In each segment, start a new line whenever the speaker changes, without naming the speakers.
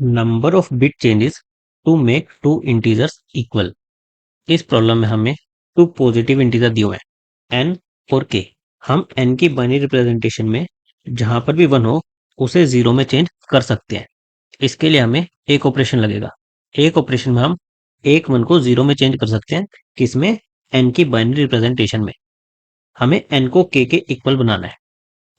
Number of bit changes to make two integers equal. इस problem में हमें to positive integer दिए हुए हैं एन और के। हम एन की बाइनरी रिप्रेजेंटेशन में जहां पर भी वन हो उसे जीरो में चेंज कर सकते हैं। इसके लिए हमें एक ऑपरेशन लगेगा। एक ऑपरेशन में हम एक वन को जीरो में चेंज कर सकते हैं। किसमें? एन की बाइनरी रिप्रेजेंटेशन में। हमें एन को के इक्वल बनाना है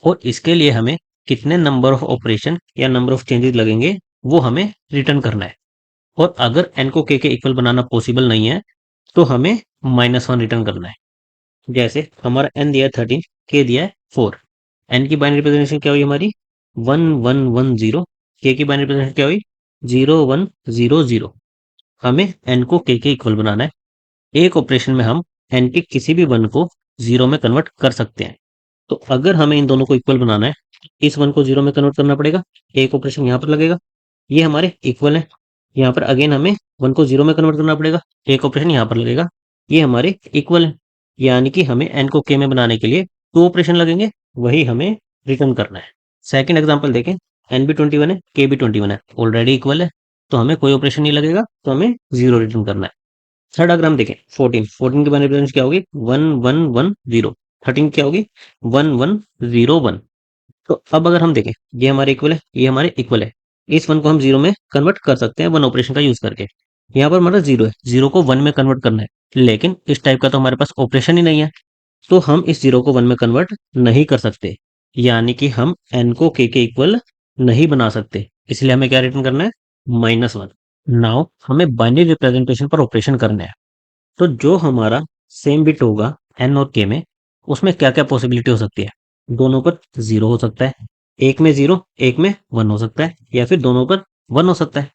और इसके लिए हमें कितने नंबर ऑफ ऑपरेशन या नंबर ऑफ चेंजेस लगेंगे वो हमें रिटर्न करना है। और अगर एन को के इक्वल बनाना पॉसिबल नहीं है तो हमें -1 रिटर्न करना है। जैसे हमारा एन दिया है 13, के दिया है 4। एन की बाइनरी रिप्रेजेंटेशन क्या हुई हमारी? 1110। के की बाइनरी रिप्रेजेंटेशन क्या हुई? 0100। हमें एन को के इक्वल बनाना है। एक ऑपरेशन में हम एन के किसी भी वन को जीरो में कन्वर्ट कर सकते हैं। तो अगर हमें इन दोनों को इक्वल बनाना है, इस वन को जीरो में कन्वर्ट करना पड़ेगा। एक ऑपरेशन यहाँ पर लगेगा, ये हमारे इक्वल है। यहाँ पर अगेन हमें वन को जीरो में कन्वर्ट करना पड़ेगा। एक ऑपरेशन यहाँ पर लगेगा, ये हमारे इक्वल है। यानी कि हमें एन को के में बनाने के लिए टू ऑपरेशन लगेंगे, वही हमें रिटर्न करना है। सेकंड एग्जांपल देखें। एन भी 21 है, के भी 21 है, ऑलरेडी इक्वल है, तो हमें कोई ऑपरेशन नहीं लगेगा, तो हमें जीरो रिटर्न करना है। थर्ड अगर हम देखें 14 की बाइनरी रिप्रेजेंटेशन क्या होगी? 1110। 13 क्या होगी? 1101। तो अब अगर हम देखें, ये हमारे इक्वल है, ये हमारे इक्वल है। इस वन को हम जीरो में कन्वर्ट कर सकते हैं वन ऑपरेशन का यूज करके। यहाँ पर हमारा जीरो है, जीरो को वन में कन्वर्ट करना है, लेकिन इस टाइप का तो हमारे पास ऑपरेशन ही नहीं है, तो हम इस जीरो को वन में कन्वर्ट नहीं कर सकते। यानी कि हम एन को के इक्वल नहीं बना सकते, इसलिए हमें क्या रिटर्न करना है? -1। नाउ हमें बाइनरी रिप्रेजेंटेशन पर ऑपरेशन करना है। तो जो हमारा सेम बिट होगा एन और के में, उसमें क्या क्या पॉसिबिलिटी हो सकती है? दोनों पर जीरो हो सकता है, एक में जीरो एक में वन हो सकता है, या फिर दोनों पर वन हो सकता है।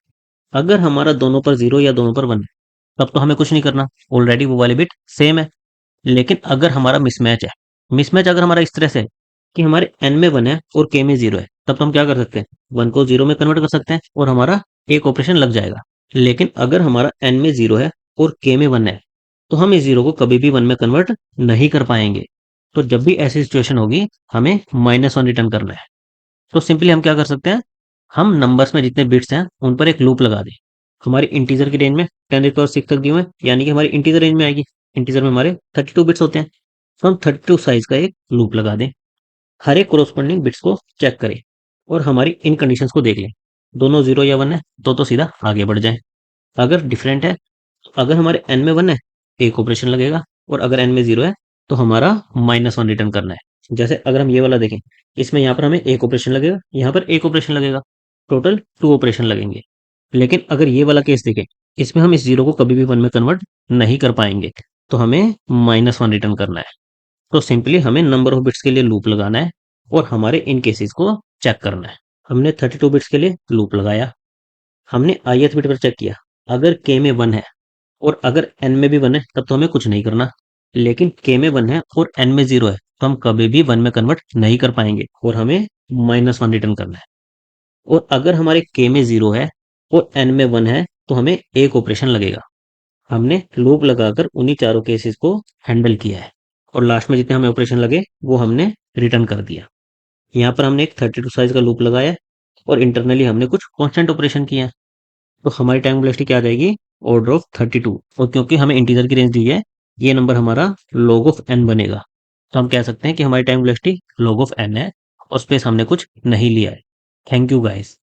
अगर हमारा दोनों पर जीरो या दोनों पर वन है, तब तो हमें कुछ नहीं करना, ऑलरेडी वो वाले बिट सेम है। लेकिन अगर हमारा मिसमैच है, मिसमैच अगर हमारा इस तरह से है कि हमारे एन में वन है और के में जीरो है, तब तो हम क्या कर सकते हैं? वन को जीरो में कन्वर्ट कर सकते हैं और हमारा एक ऑपरेशन लग जाएगा। लेकिन अगर हमारा एन में जीरो है और के में वन है, तो हम इस जीरो को कभी भी वन में कन्वर्ट नहीं कर पाएंगे। तो जब भी ऐसी सिचुएशन होगी, हमें -1 रिटर्न करना है। तो सिंपली हम क्या कर सकते हैं? हम नंबर्स में जितने बिट्स हैं उन पर एक लूप लगा दें। हमारी इंटीजर की रेंज में 10⁻6 तक दी हुए हैं, यानी कि हमारी इंटीजर रेंज में आएगी। इंटीजर में हमारे 32 बिट्स होते हैं, तो हम 32 साइज का एक लूप लगा दें। हर एक कोरोस्पोंडिंग बिट्स को चेक करें और हमारी इन कंडीशंस को देख लें। दोनों जीरो या वन है तो सीधा आगे बढ़ जाएं। अगर डिफरेंट है, अगर हमारे एन में वन है, एक ऑपरेशन लगेगा, और अगर एन में जीरो है तो हमारा -1 रिटर्न करना है। जैसे अगर हम ये वाला देखें, इसमें यहाँ पर हमें एक ऑपरेशन लगेगा, यहाँ पर एक ऑपरेशन लगेगा, टोटल टू ऑपरेशन लगेंगे। लेकिन अगर ये वाला केस देखें, इसमें हम इस जीरो को कभी भी वन में कन्वर्ट नहीं कर पाएंगे, तो हमें -1 रिटर्न करना है। तो सिंपली हमें नंबर ऑफ बिट्स के लिए लूप लगाना है और हमारे इन केसेस को चेक करना है। हमने 32 बिट्स के लिए लूप लगाया, हमने ith बिट पर चेक किया। अगर के में वन है और अगर एन में भी वन है, तब तो हमें कुछ नहीं करना। लेकिन के में वन है और एन में जीरो है, तो हम कभी भी वन में कन्वर्ट नहीं कर पाएंगे और हमें -1 रिटर्न करना है। और अगर हमारे के में जीरो है और एन में वन है, तो हमें एक ऑपरेशन लगेगा। हमने लूप लगाकर उन्हीं चारों केसेस को हैंडल किया है और लास्ट में जितने हमें ऑपरेशन लगे वो हमने रिटर्न कर दिया। यहाँ पर हमने एक 32 साइज का लूप लगाया है और इंटरनली हमने कुछ कॉन्स्टेंट ऑपरेशन किए हैं। तो हमारी टाइम वेलोसिटी क्या आ जाएगी? Order of 32। और क्योंकि हमें इंटीजर की रेंज दी है, ये नंबर हमारा log ऑफ n बनेगा। तो हम कह सकते हैं कि हमारी time velocity log of n है और स्पेस हमने कुछ नहीं लिया है। Thank you guys.